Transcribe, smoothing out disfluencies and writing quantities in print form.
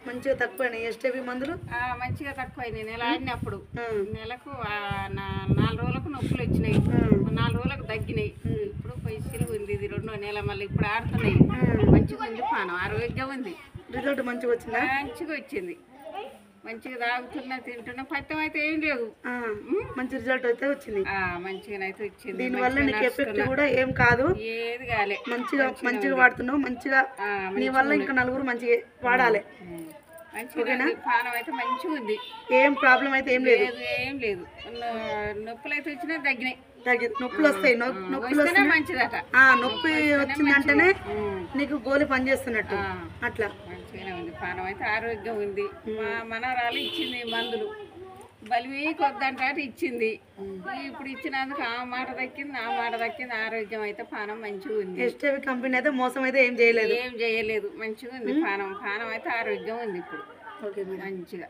మంచిగా తక్కువైనాయి ఎస్టీవీ మందులు? మంచిగా తక్కువైనాయి. నెల ఆడినప్పుడు నెలకు 4 రోజులకు నొప్పులు వచ్చినాయి, 4 రోజులకు తగ్గినాయి. ఇప్పుడు పైసలు ఉంది, ఇది 2వ నెల మళ్ళీ ఇప్పుడు ఆడుతున్నాయి. మంచిగా ఉంది, పానం ఆరోగ్యం ఉంది. రిజల్ట్ మంచిగా వచ్చిందా? మంచిగా వచ్చింది. మంచిగా తాగుతున్నా, తింటున్నా, పత్యం అయితే ఏం లేదు. మంచి రిజల్ట్ అయితే వచ్చింది. మంచిగానైతే వచ్చింది. దీనివల్ల నీకు ఎఫెక్ట్ కూడా ఏం కాదు, ఏది కాలే. మంచిగా వాడుతున్నావు. మంచిగా నీ వల్ల ఇంకా నలుగురు మంచిగా వాడాలి. మంచిగా పానం అయితే మంచిగా ఉంది. ఏం ప్రాబ్లం అయితే ఏం లేదు. ఏం లేదు. నొప్పులు అయితే వచ్చినా తగ్గినాయి. నొప్పులు వస్తాయి. నొప్పులు వస్తే మంచిదట. నొప్పి వచ్చిందంటేనే నీకు గోలి పనిచేస్తున్నట్టు. అట్లా మంచిగానే ఉంది. పానం అయితే ఆరోగ్యం ఉంది. మా మనవరాలు ఇచ్చింది మందులు, బలివీకి వద్దంటే ఇచ్చింది. ఇప్పుడు ఇచ్చినందుకు ఆ మాట దక్కింది. ఆరోగ్యం అయితే పానం మంచిగా ఉంది. ఎస్టీవీ కంపెనీ అయితే మోసం అయితే ఏం చేయలేదు. మంచిగా ఉంది. పానం అయితే ఆరోగ్యం ఉంది ఇప్పుడు మంచిగా.